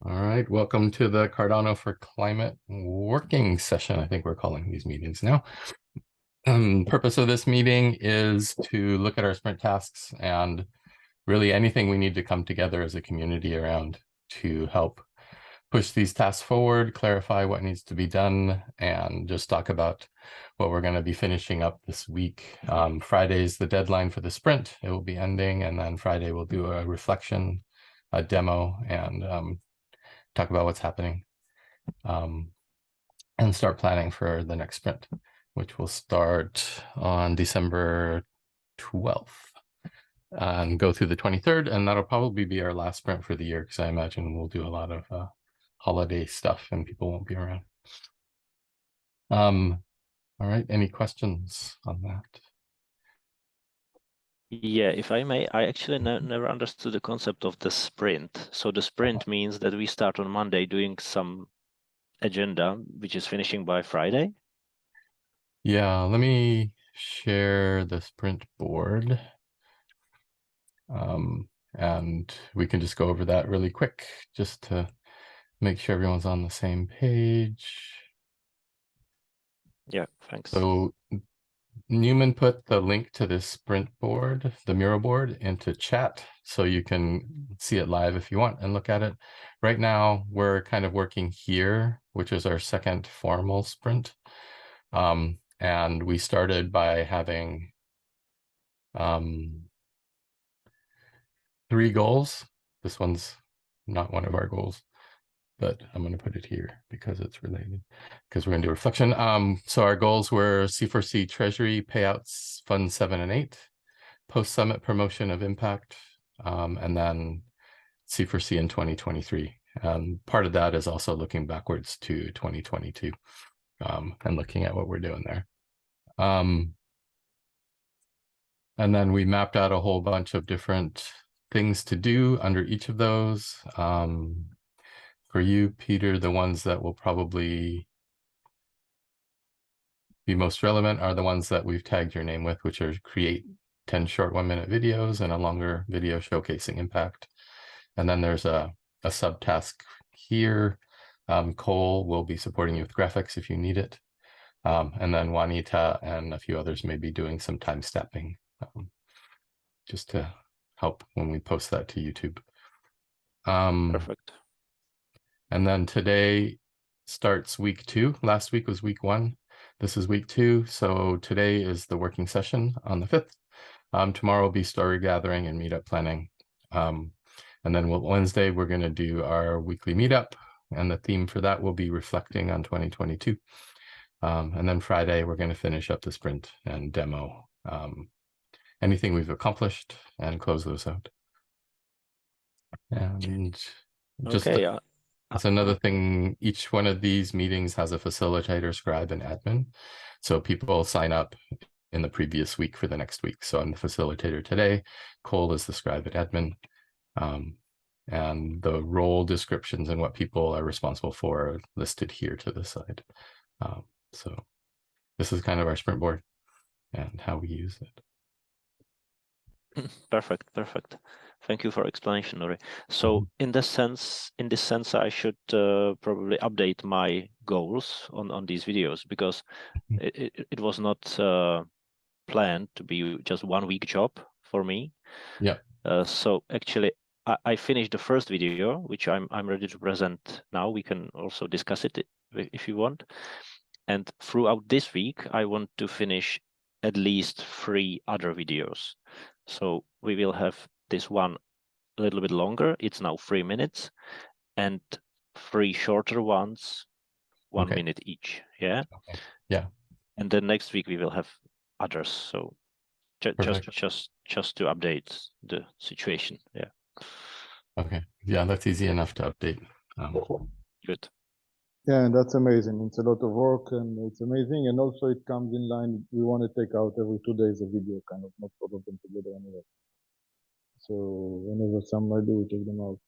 All right, welcome to the Cardano for Climate working session. I think we're calling these meetings now. Purpose of this meeting is to look at our sprint tasks and really anything we need to come together as a community around to help push these tasks forward, clarify what needs to be done, and just talk about what we're going to be finishing up this week. Friday is the deadline for the sprint. It will be ending, and then Friday we'll do a reflection, a demo, and talk about what's happening, and start planning for the next sprint, which will start on December 12th and go through the 23rd. And that'll probably be our last sprint for the year, because I imagine we'll do a lot of holiday stuff and people won't be around. All right, any questions on that? Yeah, if I may, I actually never understood the concept of the sprint. So the sprint means that we start on Monday doing some agenda, which is finishing by Friday? Yeah, let me share the sprint board. And we can just go over that really quick, just to make sure everyone's on the same page. Yeah, thanks. So Newman put the link to this sprint board, the Miro board, into chat, so you can see it live if you want and look at it. Right now, we're kind of working here, which is our second formal sprint. And we started by having 3 goals. This one's not one of our goals, but I'm going to put it here because it's related, because we're going to do reflection. So our goals were C4C Treasury payouts, Fund 7 and 8, post-summit promotion of impact, and then C4C in 2023. Part of that is also looking backwards to 2022 and looking at what we're doing there. And then we mapped out a whole bunch of different things to do under each of those. For you, Peter, the ones that will probably be most relevant are the ones that we've tagged your name with, which are create 10 short 1-minute videos and a longer video showcasing impact. And then there's a subtask here. Cole will be supporting you with graphics if you need it. And then Juanita and a few others may be doing some time stamping, just to help when we post that to YouTube. Perfect. And then today starts week 2. Last week was week 1. This is week 2. So today is the working session on the 5th. Tomorrow will be story gathering and meetup planning. And then Wednesday, we're going to do our weekly meetup. And the theme for that will be reflecting on 2022. And then Friday, we're going to finish up the sprint and demo anything we've accomplished and close those out. And just Okay, that's another thing. Each one of these meetings has a facilitator, scribe, and admin. So people sign up in the previous week for the next week. So I'm the facilitator today. Cole is the scribe and admin. And the role descriptions and what people are responsible for are listed here to the side. So this is kind of our sprint board and how we use it. Perfect. Thank you for explanation, Nori. So in this sense, I should probably update my goals on these videos, because it was not planned to be just 1-week job for me. Yeah. So actually, I finished the first video, which I'm ready to present now. We can also discuss it if you want. And throughout this week, I want to finish at least 3 other videos. So we will have this one a little bit longer. It's now 3 minutes, and 3 shorter ones, 1 minute each. Yeah. Okay. Yeah. And then next week we will have others. So just to update the situation. Yeah. Okay. Yeah, that's easy enough to update. Good. Yeah, and that's amazing. It's a lot of work and it's amazing. And also it comes in line. We want to take out every 2 days a video, kind of, not all of them together anyway. So whenever somebody do, we take them out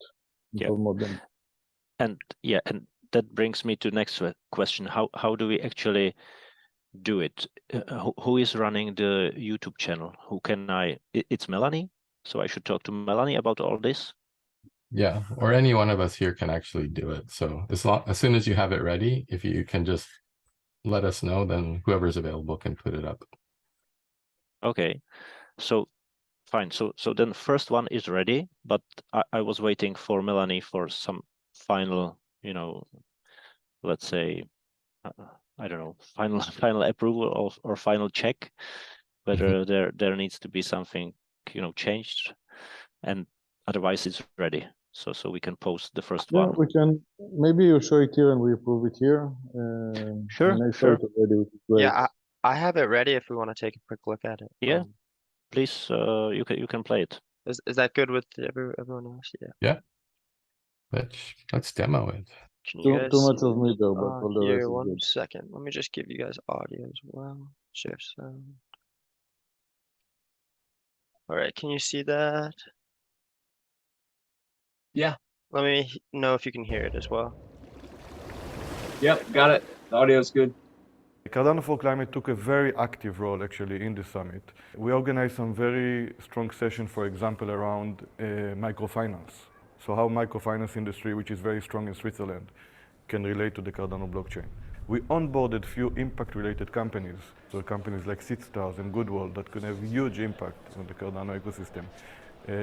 and promote them. And yeah, and that brings me to next question. How do we actually do it? Who is running the YouTube channel? Who can I? It's Melanie. So I should talk to Melanie about all this. Yeah, or any one of us here can actually do it. So as soon as you have it ready, if you can just let us know, then whoever's available can put it up. Okay, so fine. So then first one is ready, but I was waiting for Melanie for some final, let's say, I don't know, final approval or final check, whether there needs to be something, changed, and otherwise it's ready. So we can post the first Yeah, one. we can. Maybe you show it here and we approve it here. Sure, And I saw sure. it already, which is great. Yeah, I have it ready if we want to take a quick look at it. Yeah. Please, you can play it. Is that good with everyone else? Yeah. Let's demo it. Can you Too guys much see of me this though, but all the rest here? is One good. second. Let me just give you guys audio as well. Share sound. All right, can you see that? Yeah. Let me know if you can hear it as well. Yep, got it. The audio's good. Cardano4Climate took a very active role actually in the summit. We organized some very strong sessions, for example, around microfinance. So how microfinance industry, which is very strong in Switzerland, can relate to the Cardano blockchain. We onboarded few impact-related companies, so companies like SeedStars and Goodworld that could have huge impact on the Cardano ecosystem,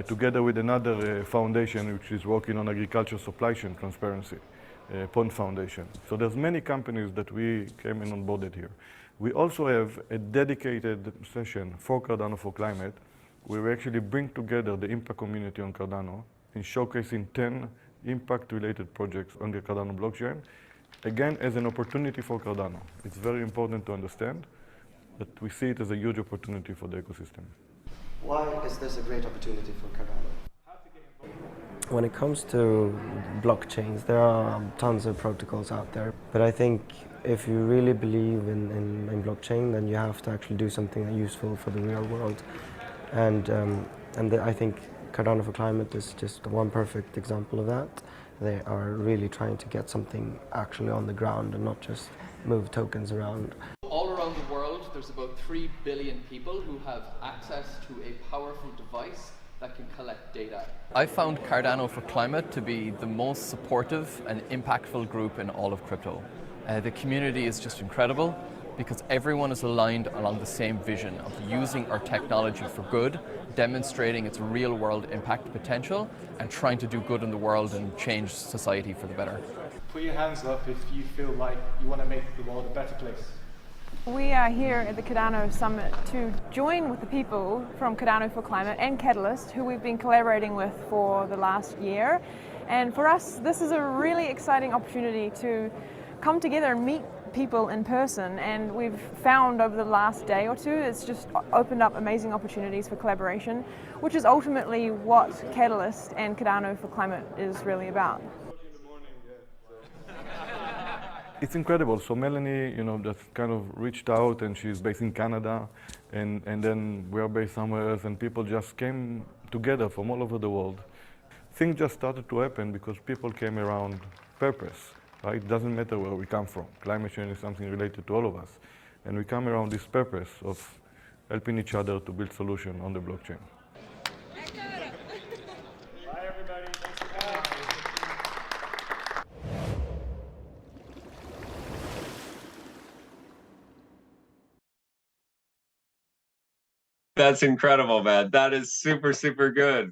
together with another foundation which is working on agriculture supply chain transparency. Pond Foundation. So there's many companies that we came in onboarded here. We also have a dedicated session for Cardano4Climate where we actually bring together the impact community on Cardano in showcasing 10 impact-related projects on the Cardano blockchain, again, as an opportunity for Cardano. It's very important to understand that we see it as a huge opportunity for the ecosystem. Why is this a great opportunity for Cardano? When it comes to blockchains, there are tons of protocols out there. But I think if you really believe in blockchain, then you have to actually do something useful for the real world. And I think Cardano4Climate is just one perfect example of that. They are really trying to get something actually on the ground and not just move tokens around. All around the world, there's about 3 billion people who have access to a powerful device that can collect data. I found Cardano4Climate to be the most supportive and impactful group in all of crypto. The community is just incredible because everyone is aligned along the same vision of using our technology for good, demonstrating its real-world impact potential, and trying to do good in the world and change society for the better. Put your hands up if you feel like you want to make the world a better place. We are here at the Cardano Summit to join with the people from Cardano4Climate and Catalyst, who we've been collaborating with for the last year. And for us, this is a really exciting opportunity to come together and meet people in person. And we've found over the last day or two, it's just opened up amazing opportunities for collaboration, which is ultimately what Catalyst and Cardano4Climate is really about. It's incredible. So Melanie, just kind of reached out, and she's based in Canada, and then we're based somewhere else, and people just came together from all over the world. Things just started to happen because people came around purpose, right? It doesn't matter where we come from. Climate change is something related to all of us, and we come around this purpose of helping each other to build solutions on the blockchain. Bye, everybody. Thanks for coming. That's incredible, man. That is super, super good.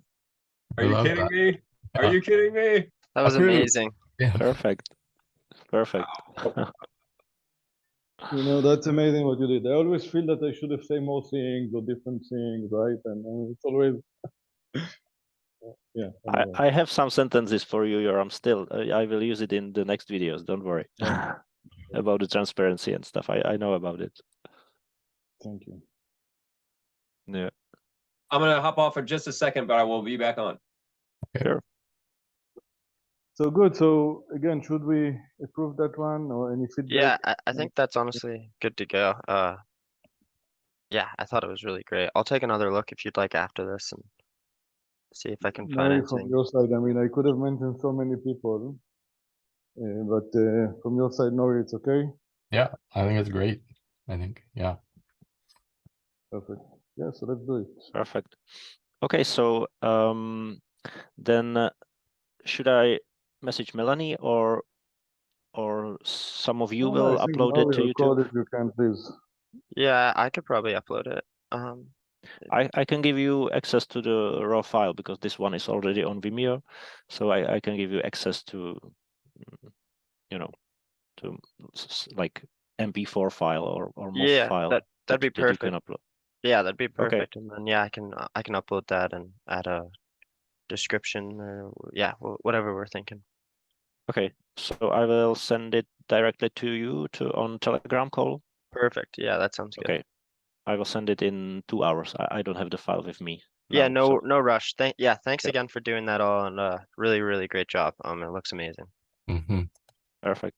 Are you kidding me? Are you kidding me? That was amazing. Yeah. Perfect. Perfect. That's amazing what you did. I always feel that I should have said more things or different things, right? And it's always, yeah. Anyway. I have some sentences for you, Yoram, still. I will use it in the next videos, don't worry. About the transparency and stuff. I know about it. Thank you. Yeah. I'm going to hop off for just a second, but I will be back on. Sure. So good. So again, should we approve that one or any feedback? Yeah, I think that's honestly good to go. Yeah, I thought it was really great. I'll take another look if you'd like after this and see if I can find Maybe from anything. your side, I mean, I could have mentioned so many people, but from your side, no, it's okay. Yeah, I think it's great. Yeah. Perfect. Yeah, so let's do it. Perfect. Okay, so then should I message Melanie or some of you No, will I think upload now it we to record YouTube? it, you can please. Yeah, I could probably upload it. I can give you access to the raw file because this one is already on Vimeo, so I can give you access to, you know, to like MP4 file or MOV Yeah, file that'd be that you can perfect. upload. Yeah, that'd be Okay. perfect. And then yeah, I can upload that and add a description or yeah, whatever we're thinking. Okay, so I will send it directly to you on Telegram call. Perfect. Yeah, that sounds good. Okay, I will send it in 2 hours. I don't have the file with me. Yeah, now, no rush. Thanks Yep. again for doing that all, and really great job. It looks amazing. Perfect.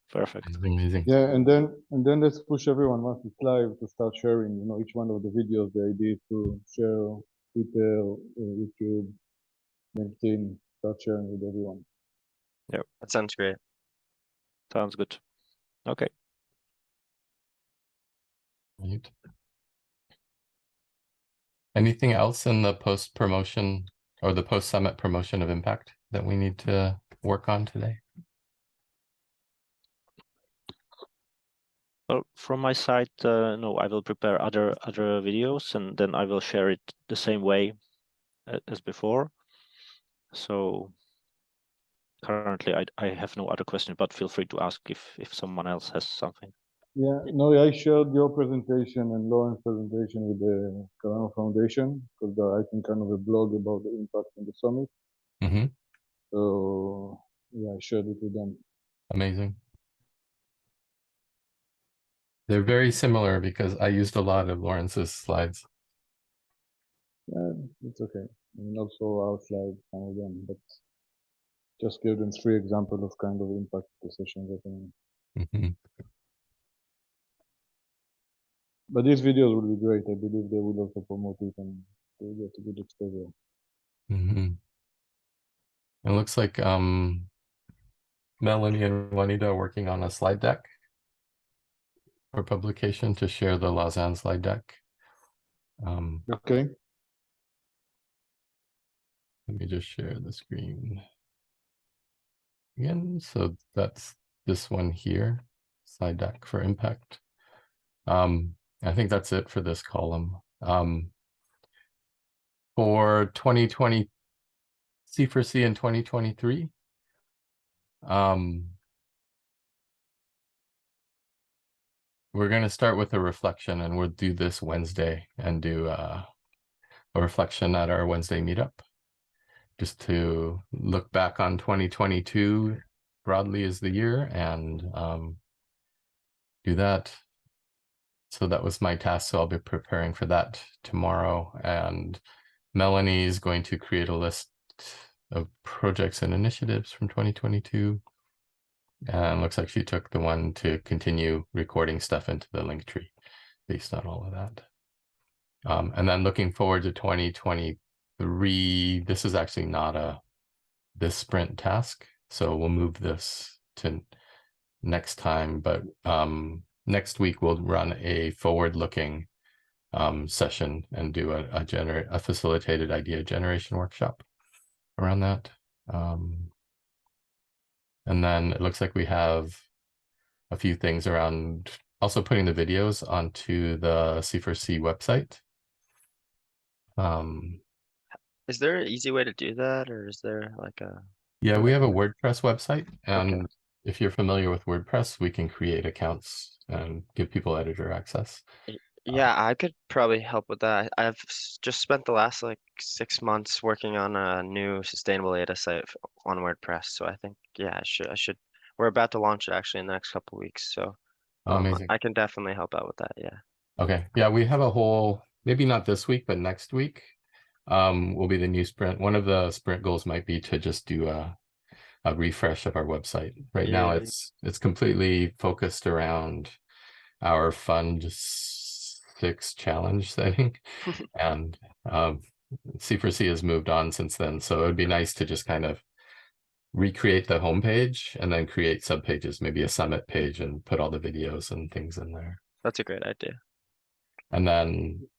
Amazing. Yeah, and then let's push everyone once it's live to start sharing, each one of the videos. The idea is to share Twitter, YouTube, LinkedIn, start sharing with everyone. Yep. That sounds great. Sounds good. Okay. Right. Anything else in the post promotion or the post summit promotion of impact that we need to work on today? Well, from my side, no, I will prepare other videos and then I will share it the same way as before. So currently, I have no other question, but feel free to ask if someone else has something. Yeah, no, I shared your presentation and Lauren's presentation with the Cardano Foundation because they're writing kind of a blog about the impact in the summit. So yeah, I shared it with them. Amazing. They're very similar because I used a lot of Lawrence's slides. Yeah, it's okay. I mean, also our slide some of them, but just give them 3 examples of kind of impact the sessions happening. But these videos will be great. I believe they will also promote it and they get a good exposure. It looks like Melanie and Juanita are working on a slide deck for publication to share the Lausanne slide deck. Okay. Let me just share the screen again. So that's this one here, slide deck for impact. I think that's it for this column. For 2020 C4C in 2023, we're going to start with a reflection, and we'll do this Wednesday and do a reflection at our Wednesday meetup, just to look back on 2022 broadly as the year and do that. So that was my task. So I'll be preparing for that tomorrow. And Melanie is going to create a list of projects and initiatives from 2022. And it looks like she took the one to continue recording stuff into the link tree based on all of that. And then looking forward to 2023, this is actually not this sprint task. So we'll move this to next time, but next week we'll run a forward-looking session and do a facilitated idea generation workshop around that. And then it looks like we have a few things around also putting the videos onto the C4C website. Is there an easy way to do that, or is there like a... Yeah, we have a WordPress website, and if you're familiar with WordPress, we can create accounts and give people editor access. Yeah, I could probably help with that. I've just spent the last like 6 months working on a new sustainable data site on WordPress. So I think, yeah, I should. We're about to launch it actually in the next couple of weeks. So Amazing. I can definitely help out with that. Yeah. Okay. Yeah, we have a whole, maybe not this week, but next week will be the new sprint. One of the sprint goals might be to just do a refresh of our website. Right now, it's completely focused around our Fund 6 challenge setting, and C4C has moved on since then. So it would be nice to just kind of recreate the homepage and then create subpages, maybe a summit page, and put all the videos and things in there. That's a great idea. And then,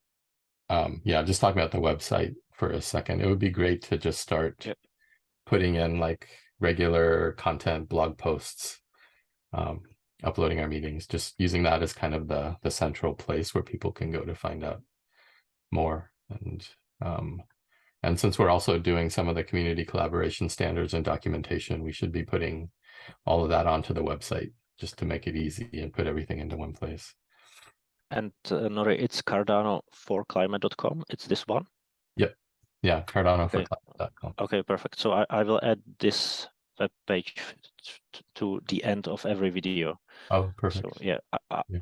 yeah, just talking about the website for a second, it would be great to just start putting in like regular content, blog posts, uploading our meetings, just using that as kind of the central place where people can go to find out more. And since we're also doing some of the community collaboration standards and documentation, we should be putting all of that onto the website just to make it easy and put everything into one place. And Nori, it's Cardano4Climate.com. It's this one? Yep. Yeah, Cardano4Climate.com. Okay, perfect. So I will add this web page to the end of every video. Oh, perfect. So yeah,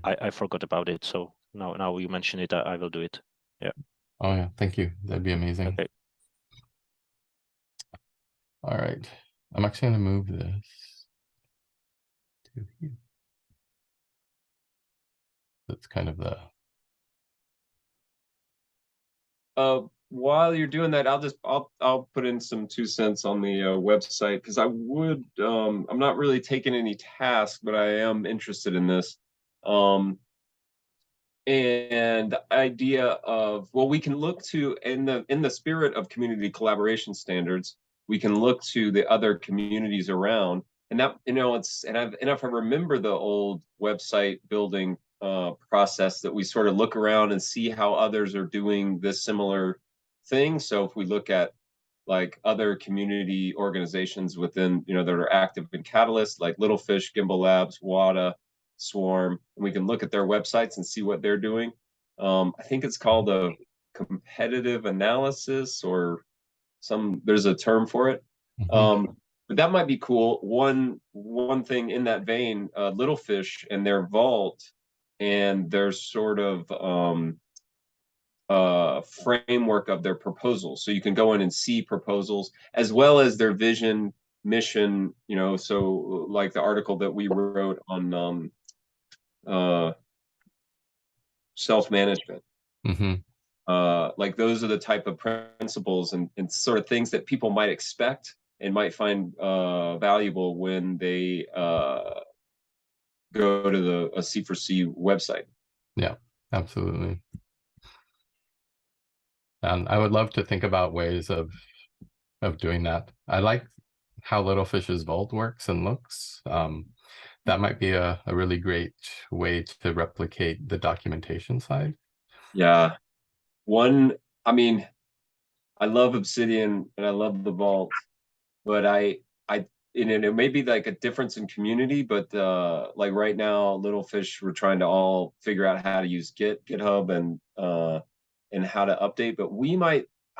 I forgot about it. So now you mention it, I will do it. Yeah. Oh yeah, thank you. That'd be amazing. Okay. All right. I'm actually going to move this to here. That's kind of the. While you're doing that, I'll put in some 2 cents on the website, because I would I'm not really taking any tasks, but I am interested in this. And the idea of, well, we can look to, in the spirit of community collaboration standards, we can look to the other communities around, and that, you know, if I remember the old website building process, that we sort of look around and see how others are doing this similar thing. So if we look at like other community organizations within, you know, that are active in Catalyst, like Little Fish, Gimbal Labs, WADA, Swarm, and we can look at their websites and see what they're doing. I think it's called a competitive analysis, or there's a term for it. But that might be cool. One thing in that vein, Little Fish and their vault and their sort of framework of their proposals. So you can go in and see proposals as well as their vision, mission, you know, so like the article that we wrote on self-management. Like those are the type of principles and sort of things that people might expect and might find valuable when they go to a C4C website. Yeah, absolutely. And I would love to think about ways of doing that. I like how Little Fish's vault works and looks. That might be a really great way to replicate the documentation side. Yeah. I mean, I love Obsidian and I love the vault, but it may be like a difference in community, but like right now, Little Fish, we're trying to all figure out how to use GitHub and how to update. But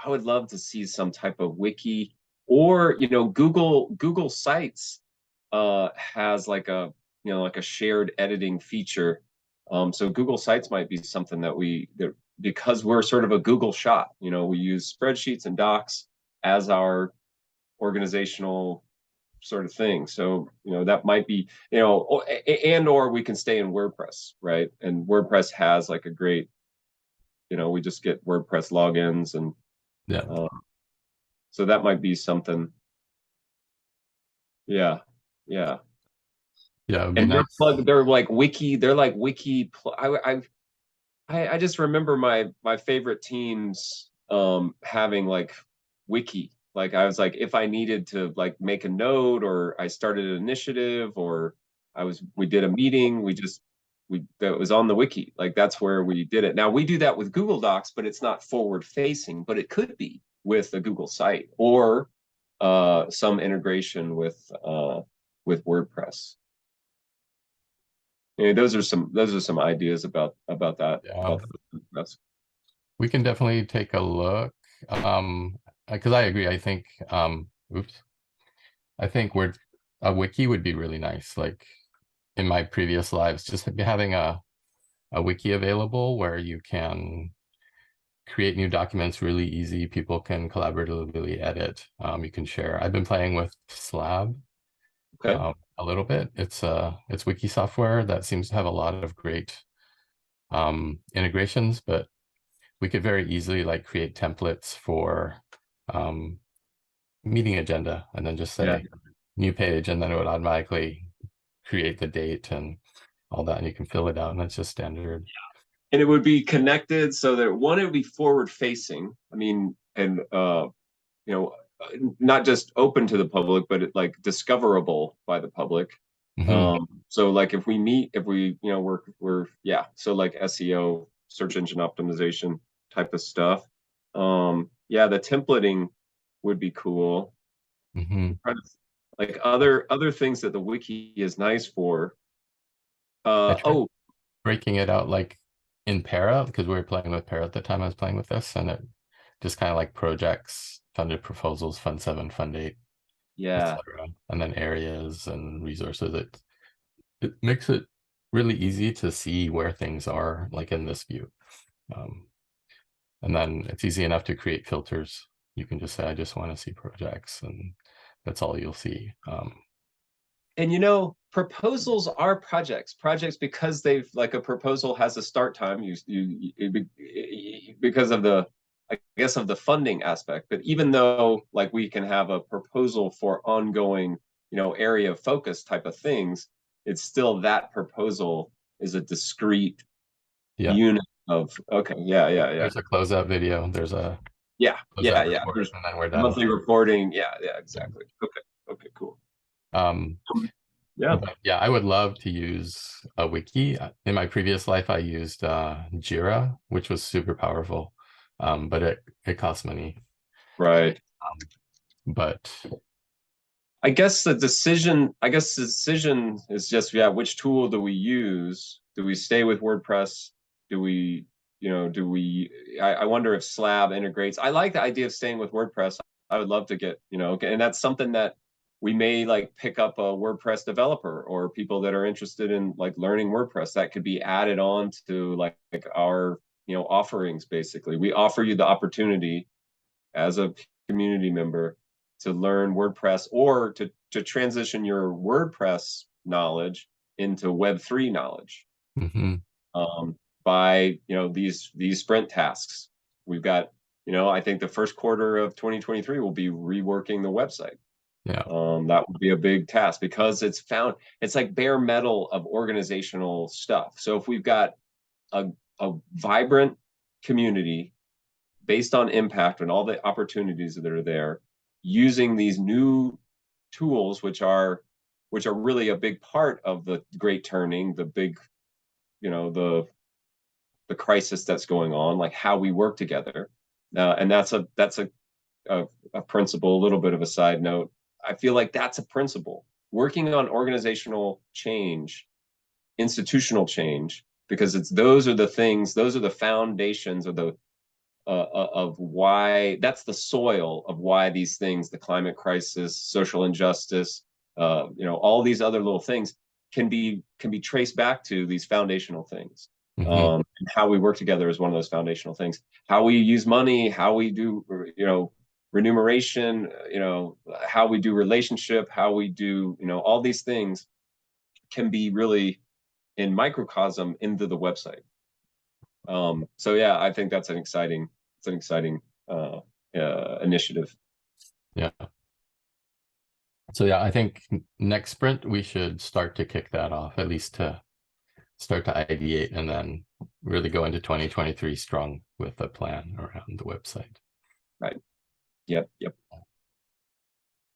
I would love to see some type of wiki, or, you know, Google Sites has like a, you know, like a shared editing feature. So Google Sites might be something that because we're sort of a Google shop, you know, we use spreadsheets and docs as our organizational sort of thing. So, you know, that might be, you know, or we can stay in WordPress, right? And WordPress has like a great, you know, we just get WordPress logins and so that might be something. Yeah. And nice. They're like wiki. I just remember my favorite teams having like wiki. Like I was like, if I needed to like make a node, or I started an initiative, or we did a meeting, that was on the wiki. Like that's where we did it. Now we do that with Google Docs, but it's not forward facing, but it could be with a Google site or some integration with WordPress. Yeah, those are some ideas about that. Yeah. We can definitely take a look. Because I agree. I think I think a wiki would be really nice. Like in my previous lives, just having a wiki available where you can create new documents really easy. People can collaboratively edit. You can share. I've been playing with Slab a little bit. It's wiki software that seems to have a lot of great integrations, but we could very easily like create templates for meeting agenda and then just say new page, and then it would automatically create the date and all that, and you can fill it out, and that's just standard. And it would be connected so that it would be forward facing. I mean, and you know, not just open to the public, but like discoverable by the public. So like if we meet, if we, you know, we're yeah, so like SEO, search engine optimization type of stuff. Yeah, the templating would be cool. Like other things that the wiki is nice for. Oh, breaking it out like in Para, because we were playing with Para at the time I was playing with this, and it just kind of like projects, funded proposals, Fund 7, Fund 8, yeah, etc. And then areas and resources. It makes it really easy to see where things are, like in this view. And then it's easy enough to create filters. You can just say, I just want to see projects, and that's all you'll see. And you know, proposals are projects because they've, like, a proposal has a start time, because of the, I guess, of the funding aspect. But even though, like, we can have a proposal for ongoing, you know, area of focus type of things, it's still that proposal is a discrete unit of, okay, yeah. There's a closeout video. There's a yeah. There's and then we're done. Monthly reporting. Yeah, exactly. Okay, cool. Yeah, I would love to use a wiki. In my previous life, I used Jira, which was super powerful, but it costs money. Right. But I guess the decision is just, yeah, which tool do we use? Do we stay with WordPress? Do we, you know, I wonder if Slab integrates. I like the idea of staying with WordPress. I would love to get, you know, and that's something that we may like pick up a WordPress developer or people that are interested in like learning WordPress. That could be added on to like our, you know, offerings. Basically, we offer you the opportunity as a community member to learn WordPress or to transition your WordPress knowledge into Web3 knowledge. By, you know, these sprint tasks. We've got, you know, I think the first quarter of 2023 will be reworking the website. Yeah. That would be a big task because it's like bare metal of organizational stuff. So if we've got a vibrant community based on impact and all the opportunities that are there, using these new tools, which are really a big part of the great turning, the big, you know, the crisis that's going on, like how we work together. And that's a principle, a little bit of a side note. I feel like that's a principle. Working on organizational change, institutional change, because those are the foundations of why, that's the soil of why these things, the climate crisis, social injustice, you know, all these other little things can be traced back to these foundational things. And how we work together is one of those foundational things. How we use money, how we do, you know, remuneration, you know, how we do relationship, how we do, you know, all these things can be really in microcosm into the website. So yeah, I think that's an exciting initiative. Yeah. So yeah, I think next sprint we should start to kick that off, at least to start to ideate, and then really go into 2023 strong with a plan around the website. Right. Yep.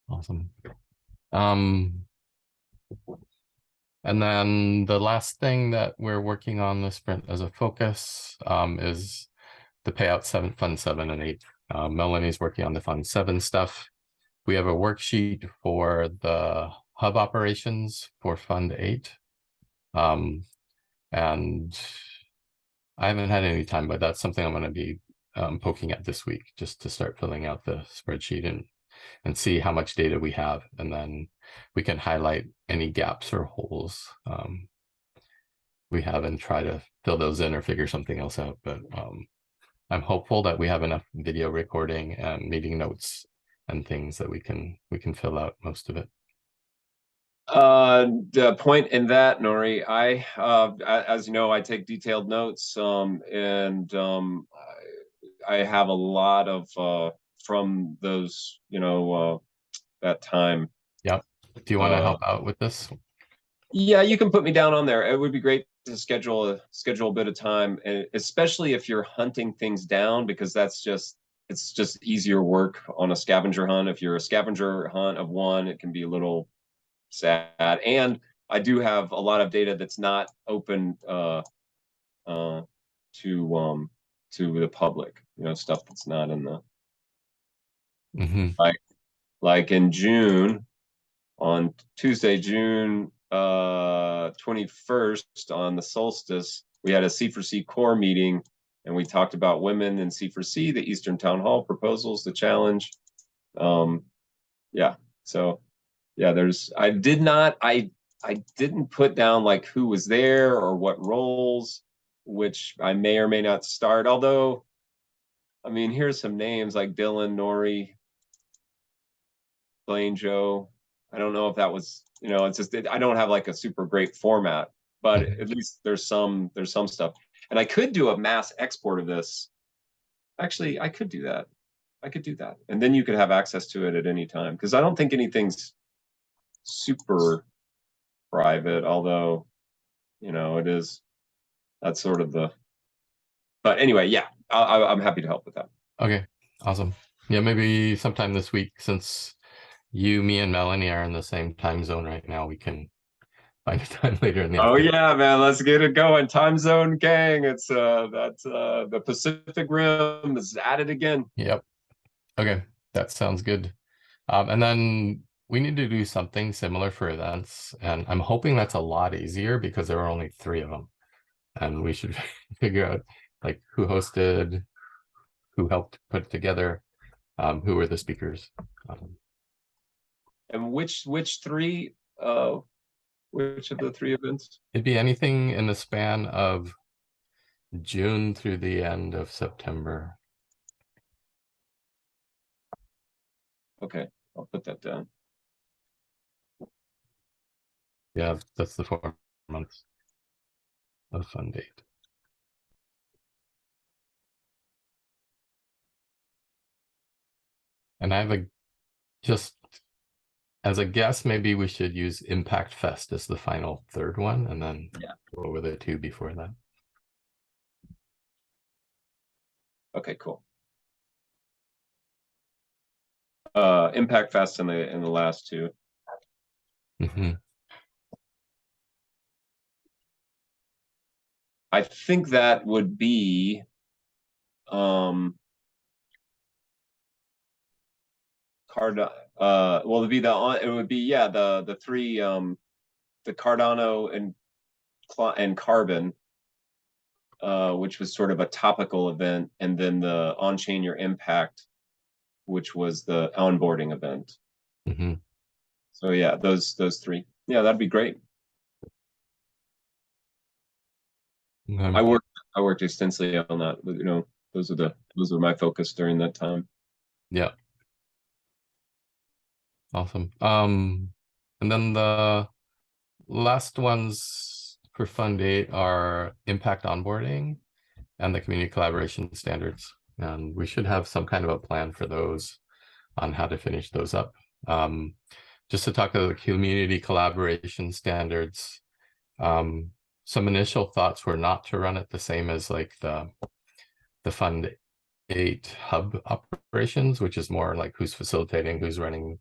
Awesome. And then the last thing that we're working on this sprint as a focus is the payout Fund 7 and 8. Melanie's working on the Fund 7 stuff. We have a worksheet for the hub operations for Fund 8. And I haven't had any time, but that's something I'm going to be poking at this week, just to start filling out the spreadsheet and see how much data we have, and then we can highlight any gaps or holes we have and try to fill those in or figure something else out. But I'm hopeful that we have enough video recording and meeting notes and things that we can fill out most of it. The point in that, Nori, as you know, I take detailed notes, and I have a lot of from those, you know, that time. Yep. Do you want to help out with this? Yeah, you can put me down on there. It would be great to schedule a bit of time, especially if you're hunting things down, because that's just, it's just easier work on a scavenger hunt. If you're a scavenger hunt of one, it can be a little sad. And I do have a lot of data that's not open to the public, you know, stuff that's not in the like in June, on Tuesday, June 21st, on the solstice, we had a C4C core meeting, and we talked about women in C4C, the Eastern Town Hall proposals, the challenge. Yeah, so yeah, I didn't put down like who was there or what roles, which I may or may not start. Although, I mean, here's some names like Dylan, Nori, Blaine, Joe. I don't know if that was, you know, it's just, I don't have like a super great format, but at least there's some stuff. And I could do a mass export of this. Actually, I could do that. And then you could have access to it at any time, because I don't think anything's super private, although, you know, it is, that's sort of the, but anyway, yeah, I'm happy to help with that. Okay, awesome. Yeah, maybe sometime this week, since you, me, and Melanie are in the same time zone right now, we can find a time later in the afternoon. Yeah, man, let's get it going. Time zone gang. It's that's the Pacific Rim is at it again. Yep. Okay, that sounds good. And then we need to do something similar for events, and I'm hoping that's a lot easier because there are only 3 of them, and we should figure out like who hosted, who helped put it together, who were the speakers. And which 3? Which of the 3 events? It'd be anything in the span of June through the end of September. Okay, I'll put that down. Yeah, that's the 4 months of fun date. And I have just as a guess, maybe we should use Impact Fest as the final 3rd one, and then go over the 2 before that. Okay, cool. Impact Fest in the last 2. I think that would be well, it'd be the 3 the Cardano and Carbon, which was sort of a topical event, and then the On-Chain Your Impact, which was the onboarding event. So yeah, those 3. Yeah, that'd be great. I worked extensively on that, but, you know, those were my focus during that time. Yeah. Awesome. And then the last ones for Fund 8 are Impact Onboarding and the Community Collaboration Standards. And we should have some kind of a plan for those on how to finish those up. Just to talk about the Community Collaboration Standards, some initial thoughts were not to run it the same as like the Fund 8 hub operations, which is more like who's facilitating, who's running,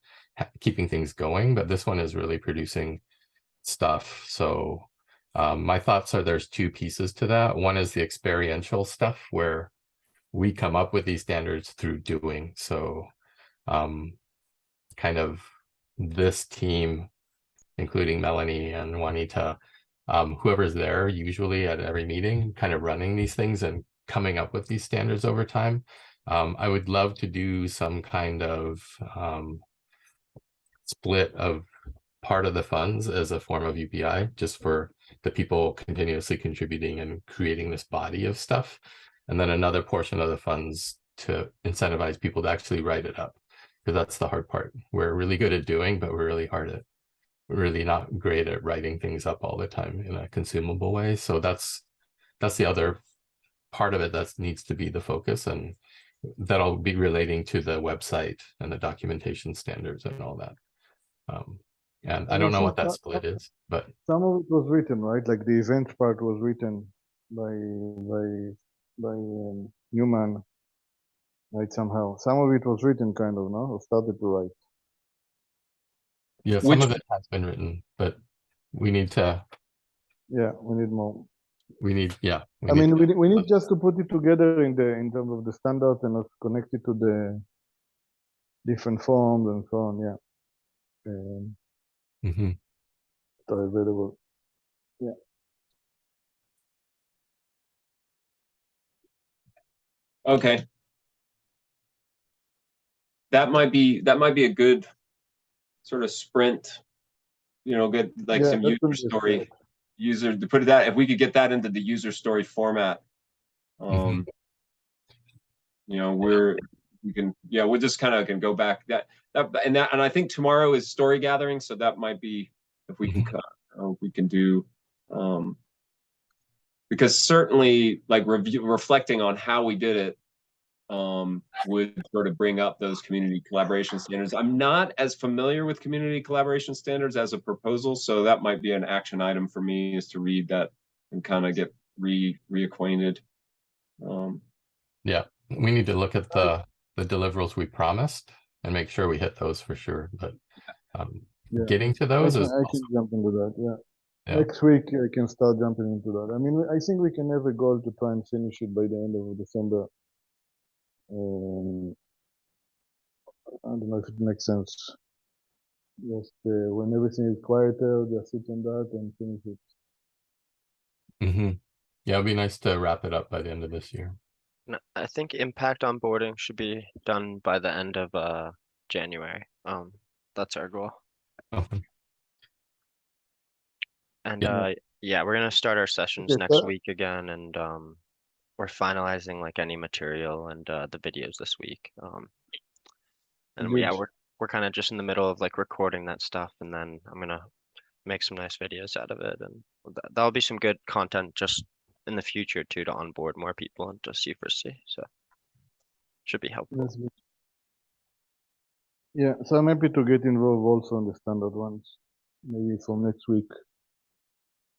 keeping things going. But this one is really producing stuff. So my thoughts are there's 2 pieces to that. One is the experiential stuff where we come up with these standards through doing. So kind of this team, including Melanie and Juanita, whoever's there usually at every meeting, kind of running these things and coming up with these standards over time. I would love to do some kind of split of part of the funds as a form of UPI, just for the people continuously contributing and creating this body of stuff. And then another portion of the funds to incentivize people to actually write it up, because that's the hard part. We're really good at doing, but we're really not great at writing things up all the time in a consumable way. So that's the other part of it that needs to be the focus, and that'll be relating to the website and the documentation standards and all that. And I don't know what that split is, but some of it was written, right? Like the event part was written by Newman. Right, somehow. Some of it was written kind of, no? Or started to write. Yeah, some of it has been written, but we need to. Yeah, we need more. We need, yeah. I mean, we need just to put it together in terms of the standards and connect it to the different forms and so on. Yeah. That are available. Yeah. Okay. That might be a good sort of sprint, you know, get like some user story, to put it that, if we could get that into the user story format, you know, we can, yeah, we'll just kind of can go back and I think tomorrow is story gathering. So that might be, if we can we can do, because certainly like reflecting on how we did it, would sort of bring up those community collaboration standards. I'm not as familiar with community collaboration standards as a proposal, so that might be an action item for me, is to read that and kind of get reacquainted. Yeah, we need to look at the deliverables we promised and make sure we hit those for sure. But getting to those I can jump into that. Yeah. Next week I can start jumping into that. I mean, I think we can have a goal to try and finish it by the end of December. I don't know if it makes sense. Just when everything is quieter, just sit on that and finish it. Yeah, it'd be nice to wrap it up by the end of this year. No, I think impact onboarding should be done by the end of January. That's our goal. Okay. And yeah, we're gonna start our sessions next week again, and we're finalizing like any material and the videos this week. And yeah, we're kind of just in the middle of like recording that stuff, and then I'm gonna make some nice videos out of it, and that'll be some good content just in the future too, to onboard more people into C4C. So should be helpful. Yeah, so I'm happy to get involved also on the standard ones, maybe from next week.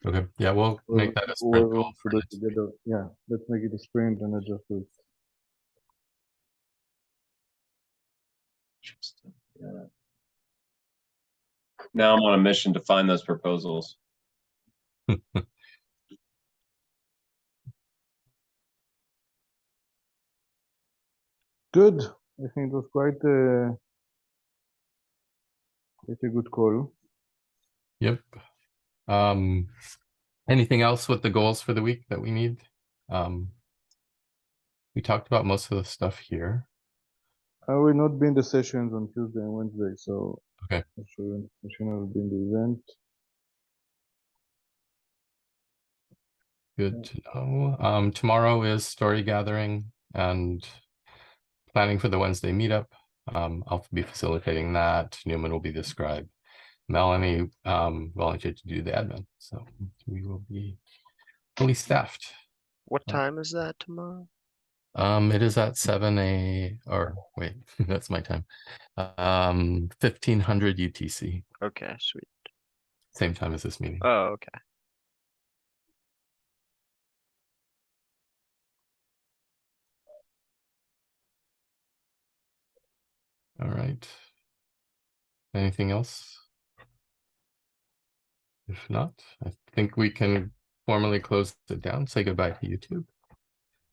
Okay, yeah, we'll make that a sprint goal for next week. Yeah, let's make it a sprint and adjust it. Yeah. Now I'm on a mission to find those proposals. Good. I think it was quite a good call. Yep. Anything else with the goals for the week that we need? We talked about most of the stuff here. I will not be in the sessions on Tuesday and Wednesday, so okay. I should not be in the event. Good to know. Tomorrow is story gathering and planning for the Wednesday meetup. I'll be facilitating that. Newman will be the scribe. Melanie volunteered to do the admin, so we will be fully staffed. What time is that tomorrow? It is at 7 or wait, that's my time. 1500 UTC. Okay, sweet. Same time as this meeting. Oh, okay. All right. Anything else? If not, I think we can formally close it down. Say goodbye to YouTube.